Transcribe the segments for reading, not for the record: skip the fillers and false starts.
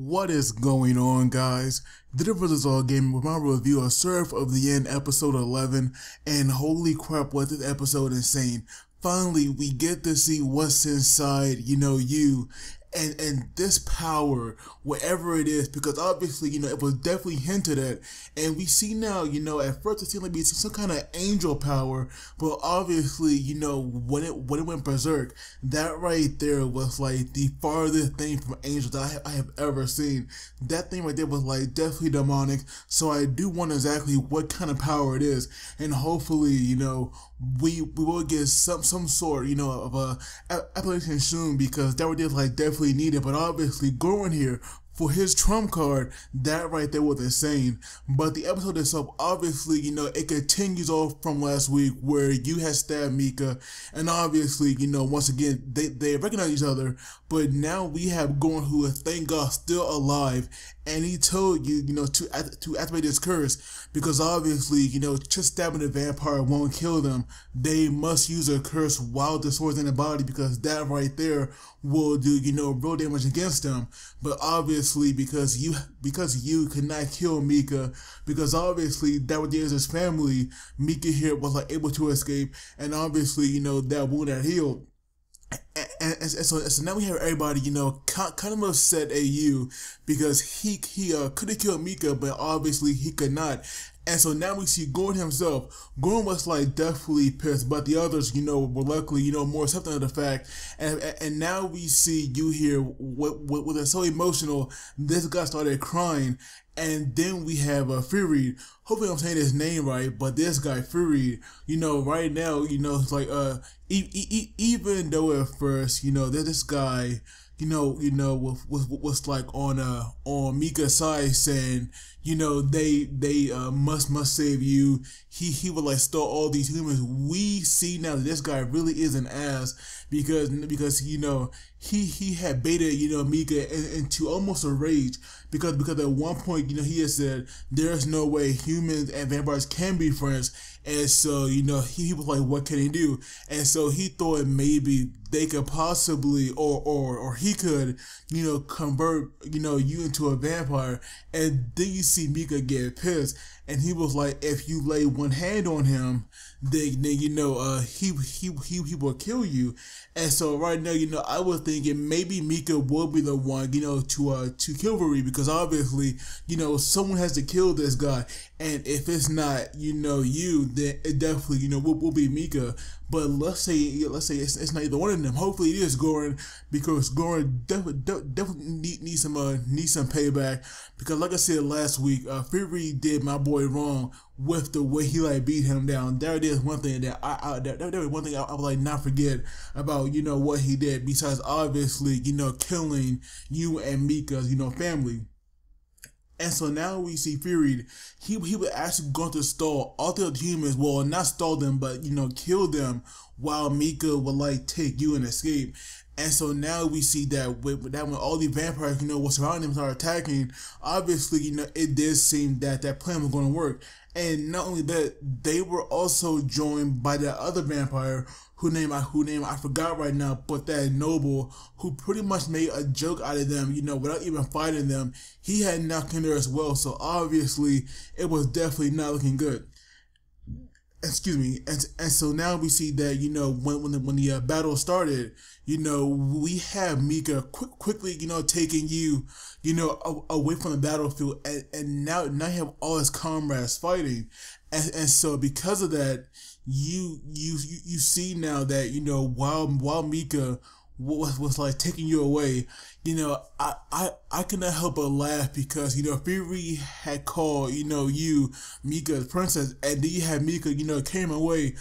What is going on, guys? The Brothers All Gaming with my review of Seraph of the End episode 11, and holy crap, was this episode insane. Finally, we get to see what's inside, you, and this power, whatever it is, because obviously, it was definitely hinted at, and we see now, at first it seemed like be some kind of angel power, but obviously, when it went berserk, that right there was like the farthest thing from angels that I have ever seen. That thing right there was like definitely demonic, so I do wonder exactly what kind of power it is, and hopefully, we will get some sort, of a application soon, because that right there is like definitely needed. But obviously going here for his trump card, that right there was insane. But the episode itself, obviously, it continues off from last week where you had stabbed Mika, and obviously, once again, they recognize each other, but now we have Goran, who is, thank God, still alive, and he told you, to activate this curse, because obviously, just stabbing a vampire won't kill them. They must use a curse while the sword's in the body, because that right there will do, real damage against them. But obviously, because you cannot kill Mika, because obviously that was his family, Mika here was like able to escape, and obviously, that wound had healed. And so now we have everybody, kind of upset at you, because he could have killed Mika, but obviously he could not. And so now we see Goran himself. Goran was like definitely pissed, but the others, were luckily, more accepting of the fact. And now we see you here with it so emotional. This guy started crying. And then we have Fury. Hopefully I'm saying his name right, but this guy Fury, right now, it's like even though at first, this guy, was like on Mika's side, saying, they must save you. He would like stole all these humans. We see now that this guy really is an ass, because he had baited Mika into almost a rage, because at one point he had said there's no way humans and vampires can be friends, and so he was like, what can he do? And so he thought maybe they could possibly or he could convert you into a vampire. And then you see Mika get pissed, and he was like, if you lay one hand on him, then he will kill you. And so right now, I was thinking maybe Mika will be the one, to kill Fury, because obviously, someone has to kill this guy. And if it's not, you, then it definitely, will be Mika. But let's say it's not either one of them. Hopefully it is Goran, because Goran definitely needs some payback. Because like I said last week, Fury did my boy wrong with the way he like beat him down. There it is, one thing that that was one thing I would like not forget about what he did. Besides obviously killing you and Mika's family. And so now we see Fury, he was actually going to stall all the other humans, well, not stall them, but, kill them, while Mika would, like, take you and escape. And so now we see that when all the vampires, were surrounding him, started attacking, obviously, it did seem that that plan was going to work. And not only that, they were also joined by that other vampire, who name I forgot right now, but that noble, who pretty much made a joke out of them, without even fighting them. He had knocked in there as well, so obviously it was definitely not looking good. Excuse me. And so now we see that when the battle started, we have Mika quickly taking you away from the battlefield, and now you have all his comrades fighting, and so because of that, you see now that while Mika was like taking you away, I cannot help but laugh, because Fury had called you Mika's princess, and then you had Mika came away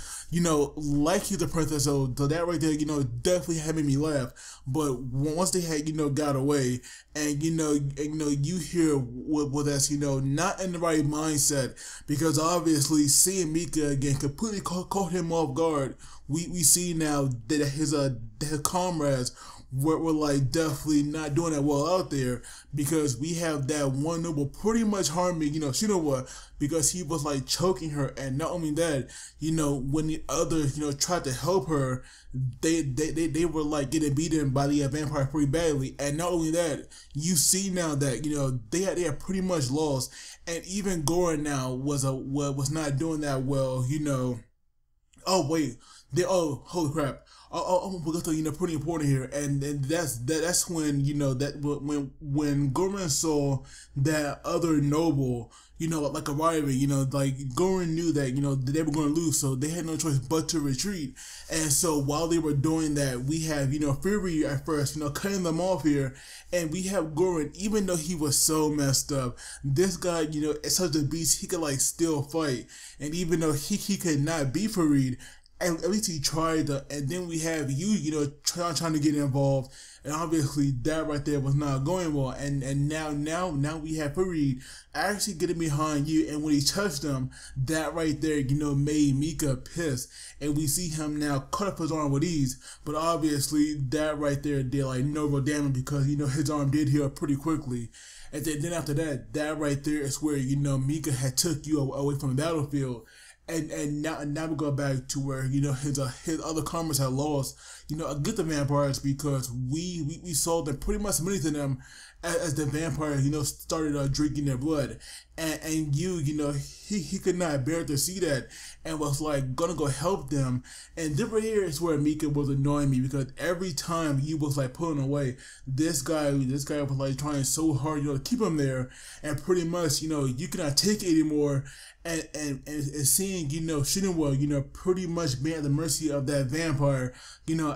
like he's a princess. So that right there definitely had made me laugh. But once they had got away, and you hear with us not in the right mindset, because obviously seeing Mika again completely caught him off guard. We see now that his comrades we're like definitely not doing that well out there, because we have that one noble pretty much harming, Shinowa, because he was like choking her. And not only that, when the others, tried to help her, they were like getting beaten by the vampire pretty badly. And not only that, you see now that, they had pretty much lost. And even Goran now was not doing that well, Oh wait, holy crap. We're pretty important here, and that's when when Goran saw that other noble, like Owari, like Goran knew that they were going to lose, so they had no choice but to retreat. And so while they were doing that, we have Fury at first, cutting them off here, and we have Goran, even though he was so messed up, this guy, is such a beast, he could like still fight, and even though he could not beat Farid, at least he tried to. And then we have you, trying to get involved, and obviously that right there was not going well. And now we have Farid actually getting behind you, and when he touched him, that right there, made Mika pissed, and we see him now cut up his arm with ease. But obviously that right there did like no real damage, because his arm did heal pretty quickly. And then after that right there is where Mika had took you away from the battlefield. And now we go back to where his other comrades had lost against the vampires, because we saw them pretty much submitting to them as the vampires started drinking their blood, and he could not bear to see that, and was like gonna go help them. And then right here is where Mika was annoying me, because every time he was like pulling away, this guy was like trying so hard to keep him there, and pretty much you cannot take it anymore. And seeing Shinowa pretty much being at the mercy of that vampire,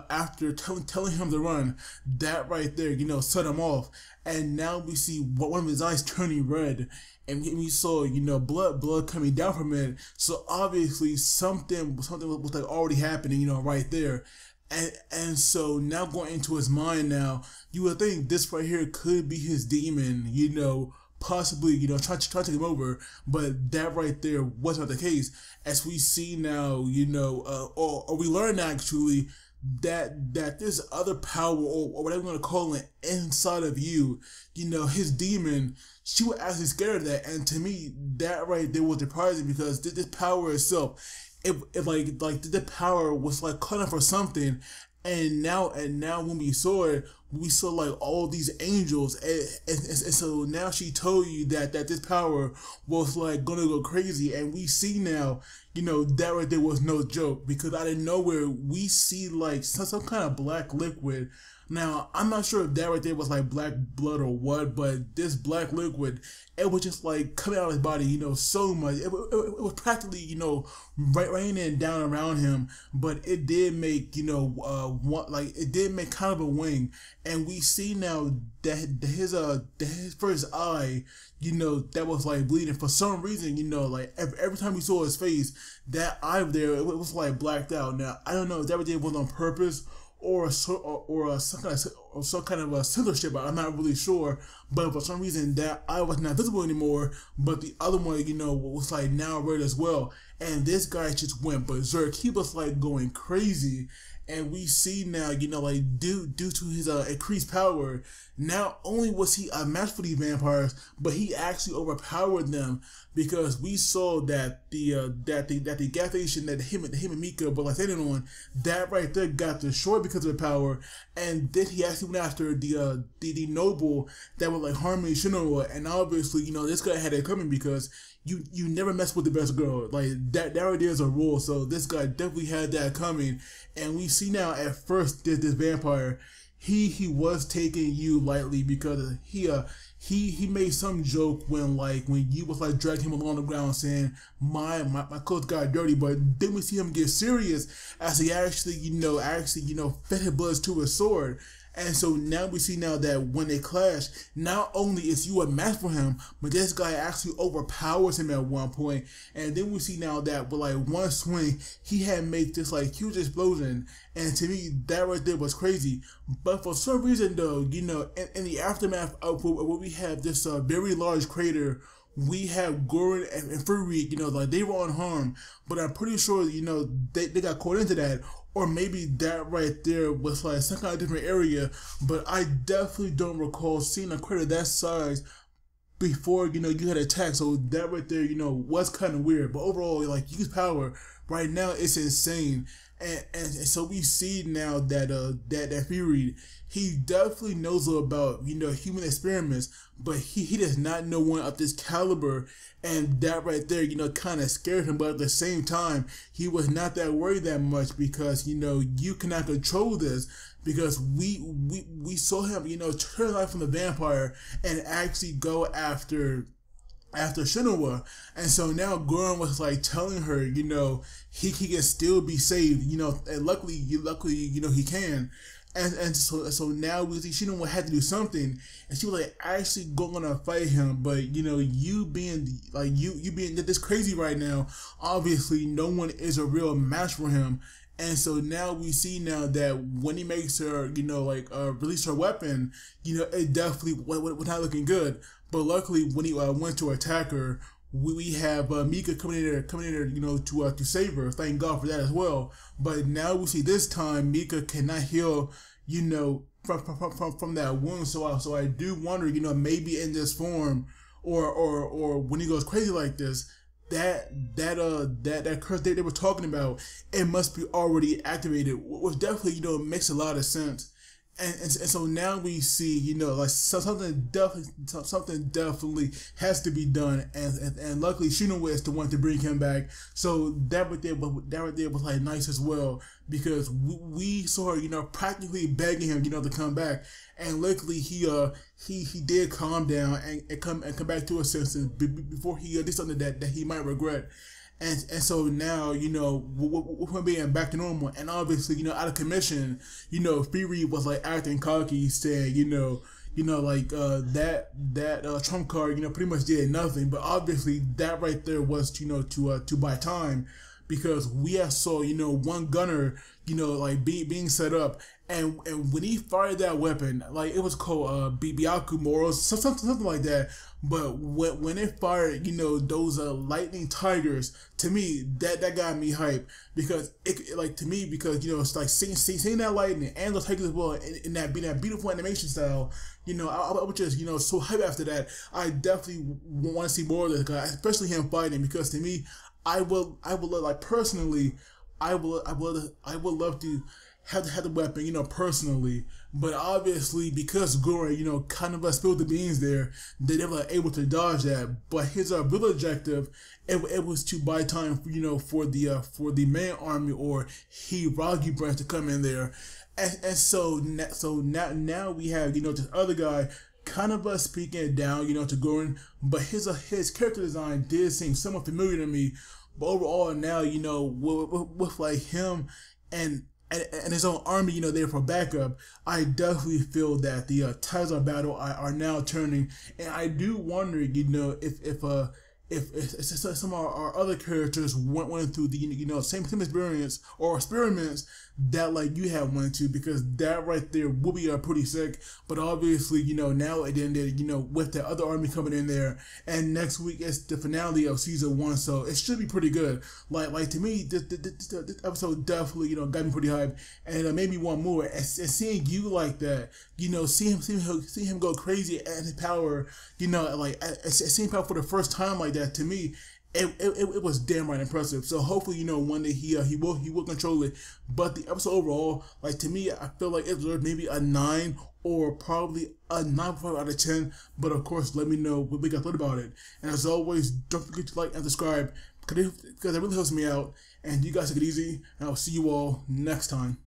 after telling him to run, that right there set him off. And now we see one of his eyes turning red, and we saw blood coming down from it. So obviously something was like already happening right there. And so now going into his mind now, you would think this right here could be his demon, possibly, try to take him over, but that right there was not the case. As we see now, or we learn actually that this other power, or whatever we're gonna call it, inside of you, his demon, she was actually scared of that. And to me, that right there was surprising, because this power itself, it like the power was like calling for something. And now when we saw it, we saw like all these angels, and so now she told you that this power was like gonna go crazy. And we see now, that right there was no joke, because out of nowhere we see like some kind of black liquid. Now, I'm not sure if that right there was like black blood or what, but this black liquid, it was just like coming out of his body, so much. It was practically, raining down around him, but it did make, it did make kind of a wing. And we see now that his first eye, that was like bleeding for some reason, like every time we saw his face, that eye there, it was like blacked out. Now, I don't know if that right there was on purpose, or some kind of a censorship. I'm not really sure, but for some reason that eye was not visible anymore, but the other one, was like now red as well. And this guy just went berserk. He was like going crazy. And we see now, like due to his increased power, not only was he a match for these vampires, but he actually overpowered them, because we saw that the gas station that him and Mika were like standing on, that right there got destroyed because of the power. And then he actually went after the noble that was like harming Shinowa. And obviously, this guy had it coming, because you never mess with the best girl. Like that right there is a rule. So this guy definitely had that coming. And we see now at first this vampire, he was taking you lightly, because he made some joke when you was like dragging him along the ground saying my clothes got dirty. But then we see him get serious as he actually fed his blood to his sword. And so now we see now that when they clash, not only is you a match for him, but this guy actually overpowers him at one point. And then we see now that with like one swing, he had made this like huge explosion. And to me, that right there was crazy. But for some reason though, in the aftermath of where we have this very large crater we have Goran and Fury, like they were unharmed, but I'm pretty sure, they got caught into that. Or maybe that right there was like some kind of different area, but I definitely don't recall seeing a crater that size before, you had attacked. So that right there, was kind of weird. But overall, like, use power right now, it's insane. And so we see now that that Fury, he definitely knows about, human experiments, but he does not know one of this caliber. And that right there, kind of scared him. But at the same time, he was not that worried that much because, you cannot control this. Because we saw him, turn life from the vampire and actually go after Shinoa. And so now Goran was like telling her, he can still be saved, and luckily, he can. And so now we see Shinoa had to do something, and she was like actually going to fight him. But you being like you being this crazy right now, obviously no one is a real match for him. And so now we see now that when he makes her, release her weapon, it definitely was not looking good. But luckily, when he went to attack her, we have Mika coming in there, to save her. Thank God for that as well. But now we see this time Mika cannot heal, from that wound. So I do wonder, maybe in this form, or when he goes crazy like this, that curse they were talking about, it must be already activated, which definitely makes a lot of sense. And so now we see, like something definitely has to be done, and luckily Shinoa is the one to bring him back. So that right there was like nice as well, because we saw her, practically begging him, to come back, and luckily he did calm down and come back to his senses before he did something that he might regret. And so now, with him being back to normal, and obviously, out of commission, Fury was like acting cocky, saying, that trump card, pretty much did nothing. But obviously, that right there was, to buy time, because we have saw, one gunner, being set up, and when he fired that weapon, like, it was called Byaku Moros, something like that. But when it fired, those lightning tigers, to me that got me hyped, because it's like seeing that lightning and those tigers as well, in that beautiful animation style. I was just so hyped after that. I definitely want to see more of this guy, especially him fighting, because to me, I would like personally, I would love to have the weapon, personally. But obviously, because Goran, kind of spilled the beans there, they were able to dodge that. But his real objective, it was to buy time, for the main army, or Hiragi branch, to come in there. And so now we have, this other guy kind of speaking it down, to Goran. But his character design did seem somewhat familiar to me. But overall now, with like him and his own army, there for backup, I definitely feel that the tides of battle are now turning. And I do wonder, if some of our other characters went through the same experience or experiments that like you have went to, because that right there will be pretty sick. But obviously, now it ended, with the other army coming in there, and next week is the finale of season 1, so it should be pretty good. Like to me, this episode definitely got me pretty hyped, and it made me want more. And seeing you like that, see him go crazy at his power, seeing power for the first time like that, to me, it was damn right impressive. So hopefully, one day he will control it. But the episode overall, like, to me, I feel like it deserves maybe a 9, or probably a 9.5 out of 10. But of course, let me know what you guys thought about it. And as always, don't forget to like and subscribe, because it really helps me out. And you guys take it easy, and I'll see you all next time.